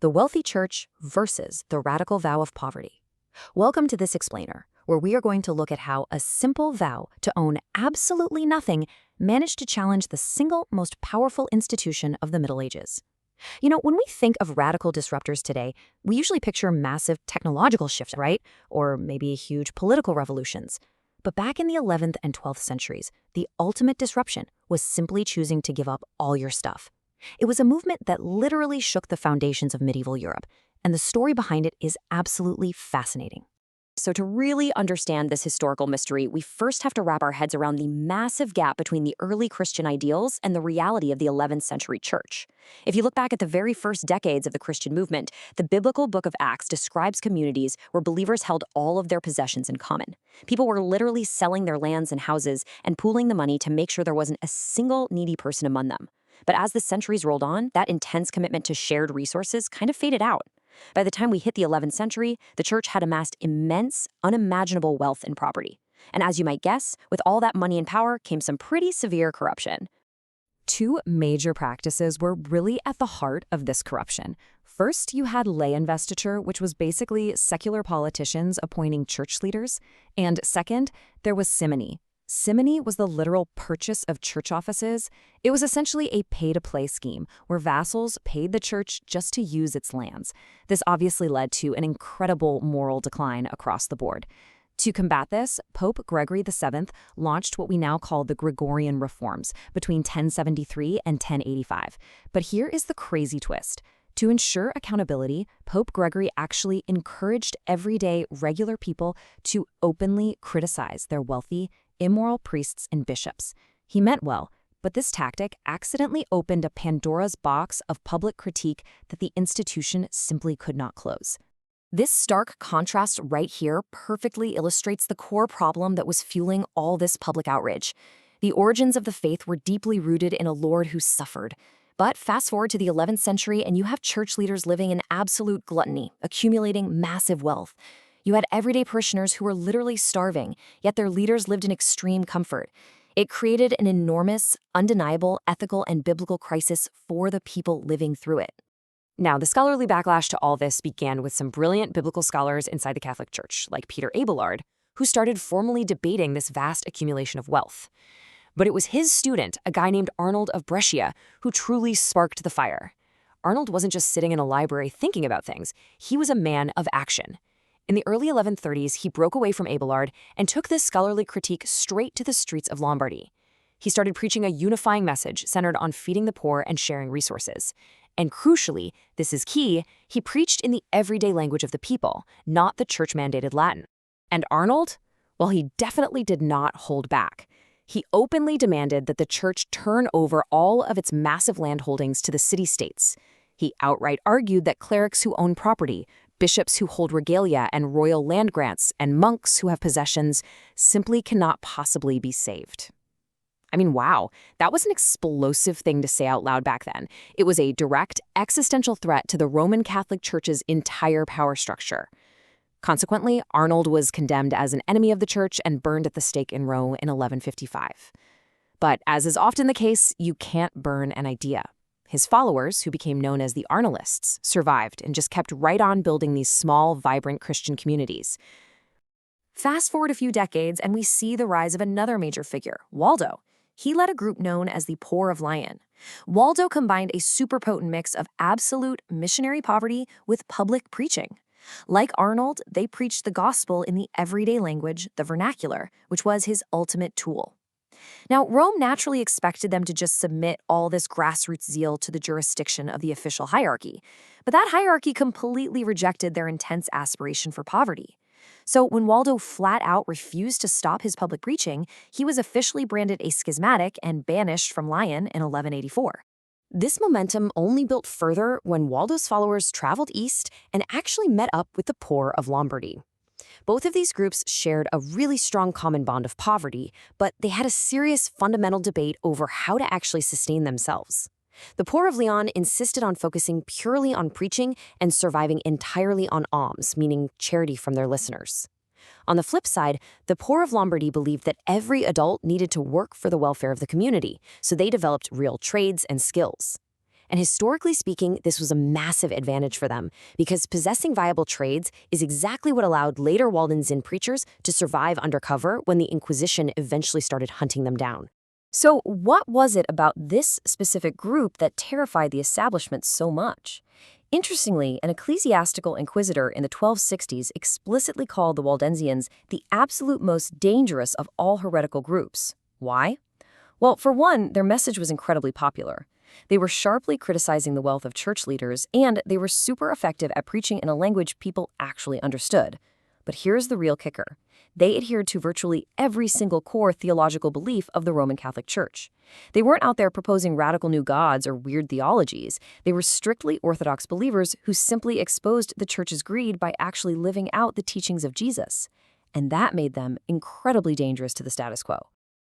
The wealthy church versus the radical vow of poverty. Welcome to this explainer, where we are going to look at how a simple vow to own absolutely nothing managed to challenge the single most powerful institution of the Middle Ages. When we think of radical disruptors today, we usually picture massive technological shifts, right? Or maybe huge political revolutions. But back in the 11th and 12th centuries, the ultimate disruption was simply choosing to give up all your stuff. It was a movement that literally shook the foundations of medieval Europe, and the story behind it is absolutely fascinating. So to really understand this historical mystery, we first have to wrap our heads around the massive gap between the early Christian ideals and the reality of the 11th century church. If you look back at the very first decades of the Christian movement, the biblical book of Acts describes communities where believers held all of their possessions in common. People were literally selling their lands and houses and pooling the money to make sure there wasn't a single needy person among them. But as the centuries rolled on, that intense commitment to shared resources kind of faded out. By the time we hit the 11th century, the church had amassed immense, unimaginable wealth and property. And as you might guess, with all that money and power came some pretty severe corruption. Two major practices were really at the heart of this corruption. First, you had lay investiture, which was basically secular politicians appointing church leaders. And second, there was simony. Simony was the literal purchase of church offices. It was essentially a pay-to-play scheme where vassals paid the church just to use its lands. This obviously led to an incredible moral decline across the board. To combat this, Pope Gregory VII launched what we now call the Gregorian reforms between 1073 and 1085. But here is the crazy twist. To ensure accountability, Pope Gregory actually encouraged everyday, regular people to openly criticize their wealthy, immoral priests and bishops. He meant well, but this tactic accidentally opened a Pandora's box of public critique that the institution simply could not close. This stark contrast right here perfectly illustrates the core problem that was fueling all this public outrage. The origins of the faith were deeply rooted in a Lord who suffered. But fast forward to the 11th century and you have church leaders living in absolute gluttony, accumulating massive wealth. You had everyday parishioners who were literally starving, yet their leaders lived in extreme comfort. It created an enormous, undeniable ethical and biblical crisis for the people living through it. Now, the scholarly backlash to all this began with some brilliant biblical scholars inside the Catholic Church, like Peter Abelard, who started formally debating this vast accumulation of wealth. But it was his student, a guy named Arnold of Brescia, who truly sparked the fire. Arnold wasn't just sitting in a library thinking about things, he was a man of action. In the early 1130s, he broke away from Abelard and took this scholarly critique straight to the streets of Lombardy. He started preaching a unifying message centered on feeding the poor and sharing resources. And crucially, this is key, he preached in the everyday language of the people, not the church-mandated Latin. And Arnold? Well, he definitely did not hold back. He openly demanded that the church turn over all of its massive land holdings to the city-states. He outright argued that clerics who own property, bishops who hold regalia and royal land grants, and monks who have possessions simply cannot possibly be saved. I mean, wow, that was an explosive thing to say out loud back then. It was a direct, existential threat to the Roman Catholic Church's entire power structure. Consequently, Arnold was condemned as an enemy of the church and burned at the stake in Rome in 1155. But as is often the case, you can't burn an idea. His followers, who became known as the Arnoldists, survived and just kept right on building these small, vibrant Christian communities. Fast forward a few decades and we see the rise of another major figure, Waldo. He led a group known as the Poor of Lyon. Waldo combined a super potent mix of absolute missionary poverty with public preaching. Like Arnold, they preached the gospel in the everyday language, the vernacular, which was his ultimate tool. Now, Rome naturally expected them to just submit all this grassroots zeal to the jurisdiction of the official hierarchy, but that hierarchy completely rejected their intense aspiration for poverty. So when Waldo flat out refused to stop his public preaching, he was officially branded a schismatic and banished from Lyon in 1184. This momentum only built further when Waldo's followers traveled east and actually met up with the poor of Lombardy. Both of these groups shared a really strong common bond of poverty, but they had a serious fundamental debate over how to actually sustain themselves. The poor of Lyon insisted on focusing purely on preaching and surviving entirely on alms, meaning charity from their listeners. On the flip side, the poor of Lombardy believed that every adult needed to work for the welfare of the community, so they developed real trades and skills. And historically speaking, this was a massive advantage for them because possessing viable trades is exactly what allowed later Waldensian preachers to survive undercover when the Inquisition eventually started hunting them down. So, what was it about this specific group that terrified the establishment so much? Interestingly, an ecclesiastical inquisitor in the 1260s explicitly called the Waldensians the absolute most dangerous of all heretical groups. Why? Well, for one, their message was incredibly popular. They were sharply criticizing the wealth of church leaders, and they were super effective at preaching in a language people actually understood. But here's the real kicker. They adhered to virtually every single core theological belief of the Roman Catholic Church. They weren't out there proposing radical new gods or weird theologies. They were strictly Orthodox believers who simply exposed the Church's greed by actually living out the teachings of Jesus. And that made them incredibly dangerous to the status quo.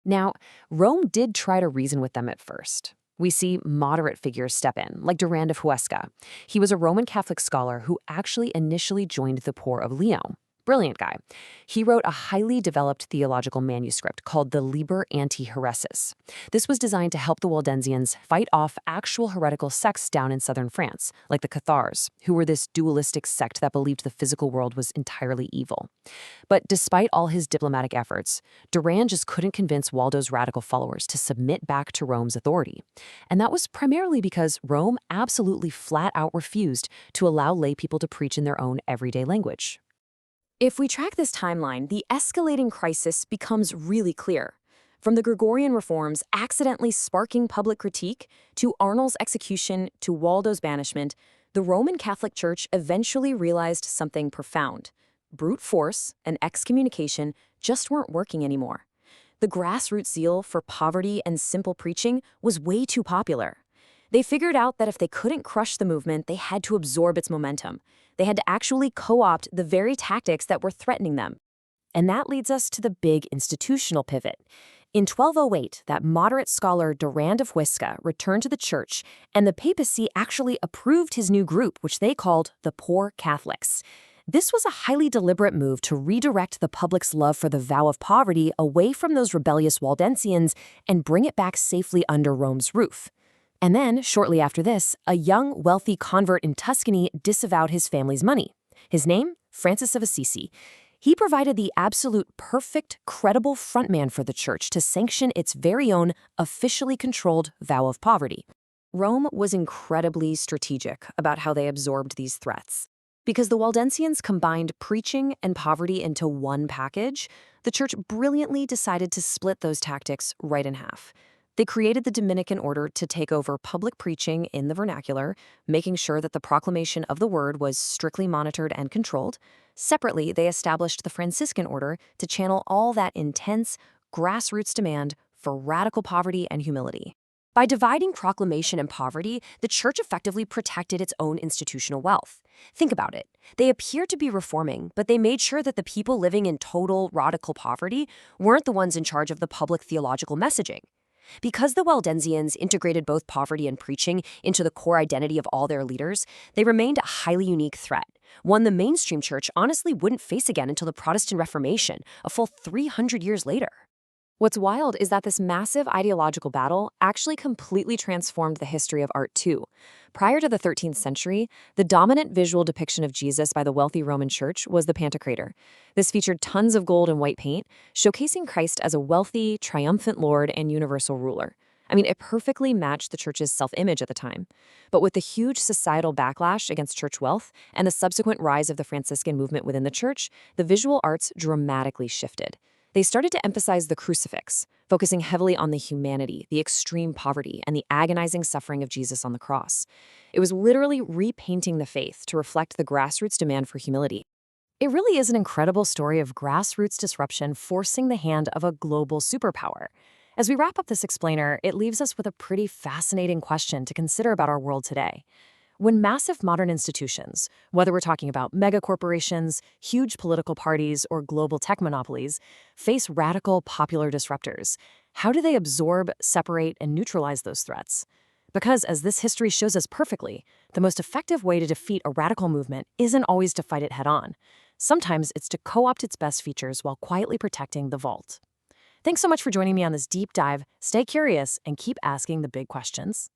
Now, Rome did try to reason with them at first. We see moderate figures step in, like Durand of Huesca. He was a Roman Catholic scholar who actually initially joined the poor of Lyon. Brilliant guy. He wrote a highly developed theological manuscript called the Liber Anti-Heresis. This was designed to help the Waldensians fight off actual heretical sects down in southern France, like the Cathars, who were this dualistic sect that believed the physical world was entirely evil. But despite all his diplomatic efforts, Durand just couldn't convince Waldo's radical followers to submit back to Rome's authority. And that was primarily because Rome absolutely flat out refused to allow lay people to preach in their own everyday language. If we track this timeline, the escalating crisis becomes really clear. From the Gregorian reforms accidentally sparking public critique, to Arnold's execution, to Waldo's banishment, the Roman Catholic Church eventually realized something profound. Brute force and excommunication just weren't working anymore. The grassroots zeal for poverty and simple preaching was way too popular. They figured out that if they couldn't crush the movement, they had to absorb its momentum. They had to actually co-opt the very tactics that were threatening them. And that leads us to the big institutional pivot. In 1208, that moderate scholar Durand of Huesca returned to the church, and the papacy actually approved his new group, which they called the Poor Catholics. This was a highly deliberate move to redirect the public's love for the vow of poverty away from those rebellious Waldensians and bring it back safely under Rome's roof. And then, shortly after this, a young, wealthy convert in Tuscany disavowed his family's money. His name? Francis of Assisi. He provided the absolute perfect, credible frontman for the church to sanction its very own, officially controlled vow of poverty. Rome was incredibly strategic about how they absorbed these threats. Because the Waldensians combined preaching and poverty into one package, the church brilliantly decided to split those tactics right in half. They created the Dominican order to take over public preaching in the vernacular, making sure that the proclamation of the word was strictly monitored and controlled. Separately, they established the Franciscan order to channel all that intense, grassroots demand for radical poverty and humility. By dividing proclamation and poverty, the church effectively protected its own institutional wealth. Think about it. They appeared to be reforming, but they made sure that the people living in total radical poverty weren't the ones in charge of the public theological messaging. Because the Waldensians integrated both poverty and preaching into the core identity of all their leaders, they remained a highly unique threat, one the mainstream church honestly wouldn't face again until the Protestant Reformation, a full 300 years later. What's wild is that this massive ideological battle actually completely transformed the history of art too. Prior to the 13th century, the dominant visual depiction of Jesus by the wealthy Roman Church was the Pantocrator. This featured tons of gold and white paint, showcasing Christ as a wealthy, triumphant Lord and universal ruler. I mean, it perfectly matched the church's self-image at the time. But with the huge societal backlash against church wealth and the subsequent rise of the Franciscan movement within the church, the visual arts dramatically shifted. They started to emphasize the crucifix, focusing heavily on the humanity, the extreme poverty, and the agonizing suffering of Jesus on the cross. It was literally repainting the faith to reflect the grassroots demand for humility. It really is an incredible story of grassroots disruption forcing the hand of a global superpower. As we wrap up this explainer, it leaves us with a pretty fascinating question to consider about our world today. When massive modern institutions, whether we're talking about megacorporations, huge political parties, or global tech monopolies, face radical popular disruptors, how do they absorb, separate, and neutralize those threats? Because, as this history shows us perfectly, the most effective way to defeat a radical movement isn't always to fight it head-on. Sometimes it's to co-opt its best features while quietly protecting the vault. Thanks so much for joining me on this deep dive. Stay curious and keep asking the big questions.